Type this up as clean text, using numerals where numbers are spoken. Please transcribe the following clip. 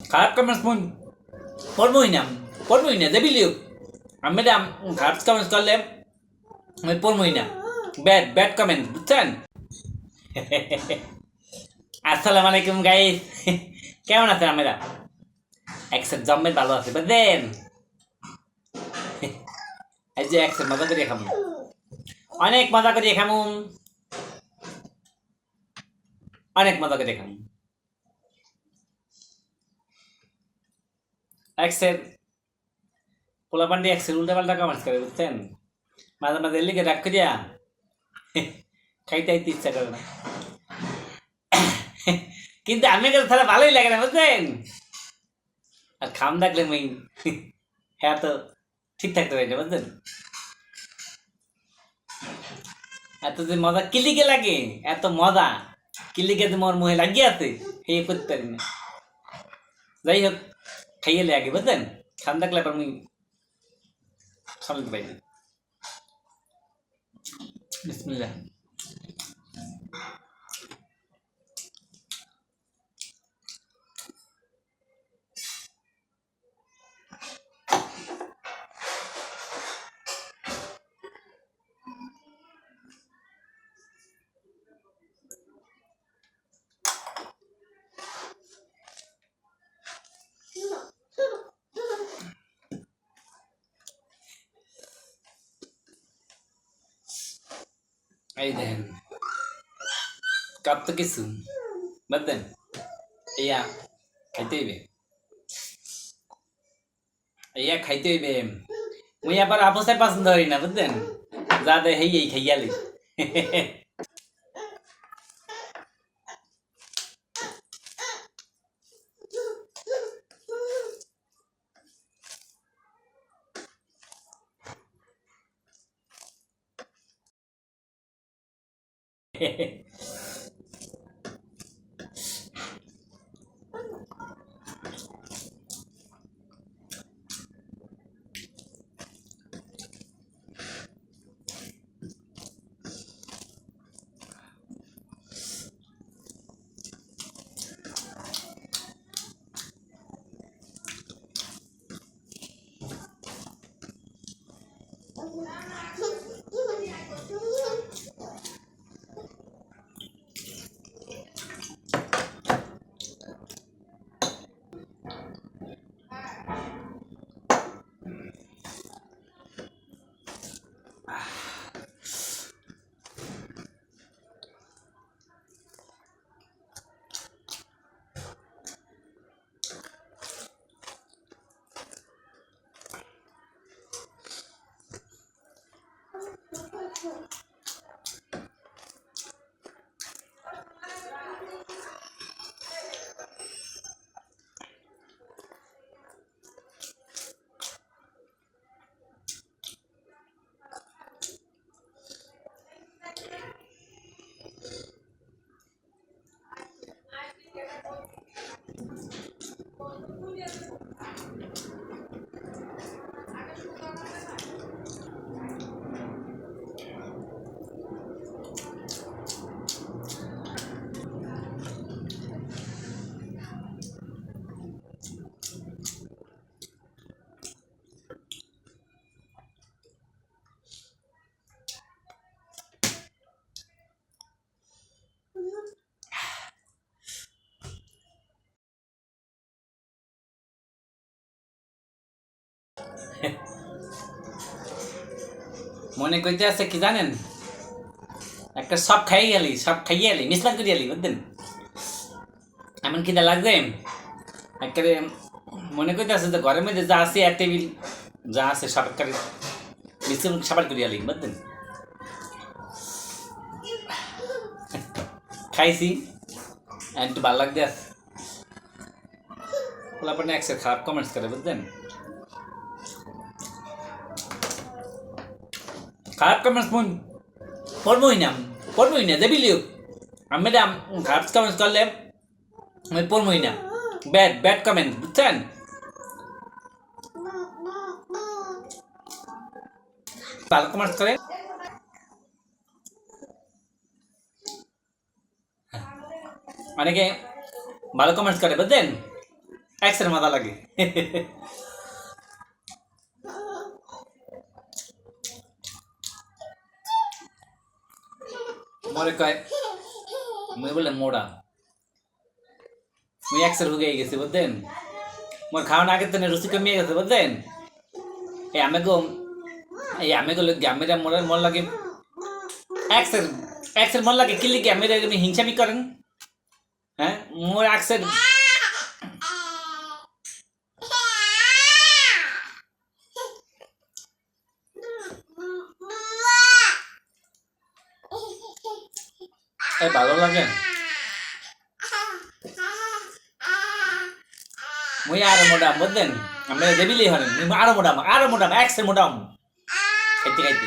খারাপ কমেন্টস পড়বই না দেবিলিও আমি খারাপ কমেন্টস করলে আমি পড়বই না। ব্যাড ব্যাড কমেন্ট বুঝছেন? আসসালামু আলাইকুম গাইস, কেমন আছেন? আমরা একসাথে জম্মের ভালো আছে বুঝলেন। এই যে একসাথে মজা করে খামু, অনেক মজা করে খামু, অনেক মজা করে খামু। একসের পোলাপান্ডি একসের উল্টা পাল্টা কমেন্টস করে বুঝছেন, মাঝে মাঝে লিখে রাখ করিয়া খাইতে আইতে ইচ্ছা করে না, কিন্তু আমি গেলে তাহলে ভালোই লাগে না বুঝছেন। আর খাম থাকলে মেইন হ্যাঁ তো ঠিক থাকতে পারি না বুঝছেন। এত যে মজা কিলিকে লাগে, এত মজা কিলিকে যে মোর মুহে লাগিয়ে আছে এই করতে পারি না। যাই হোক, খাইয়ে লাগে বুঝলেন, খাম থাকলে আবার মুই সামলাতে পারি না। বিসমিল্লাহ। এই দেখেন কাপ তো কিছু বুঝলেন, ইয়া খাইতে হইবে, ইয়া খাইতে হইবে। মুই আবার আপসে পছন্দ করি না বুঝলেন, যা দে হেই এই খাইয়ালি। মনে করতে আছে কি জানেন, একটা সব খাইয়ে গেলি মিসলাম করে গেলি বুঝলেন, এমন খিদা লাগবে একেবারে। মনে করতে আছে যে ঘরের মধ্যে যা আছে এক টেবিল যা আছে সব একেবারে মিশ্রণ সাবার করে গেলি বুঝলেন। খাইছি একটু ভালো লাগতে আছে, আপনি একসাথে খারাপ কমেন্টস করে বুঝলেন। খারাপ কমেন্টস পড়বই না দেবিলিও আমি খারাপ কমেন্টস করলে আমি পড়বই না। ব্যাড ব্যাড কমেন্ট বুঝছেন। ভালো কমেন্টস করে, অনেকে ভালো কমেন্টস করে বুঝলেন, এক্সের মজা লাগে মনে কয় মুই বলে মোড়া মুই এক্সের হুগে গেছি বুঝলেন মোর খাওয়ানো আগে তো রুচি কমিয়ে গেছে বুঝলেন এই আমি গো গ্রামের মোড়ের মন লাগে এক্সের এক্সের মন লাগে কি লিখে আমি হিংসামি করেন হ্যাঁ মোর এক্সের এই ভালো লাগে মুই আরো মোটা বুঝলেন আমরা দেবিলি হরেন আরো মোটা এক্সের মোটা খাইতে খাইতে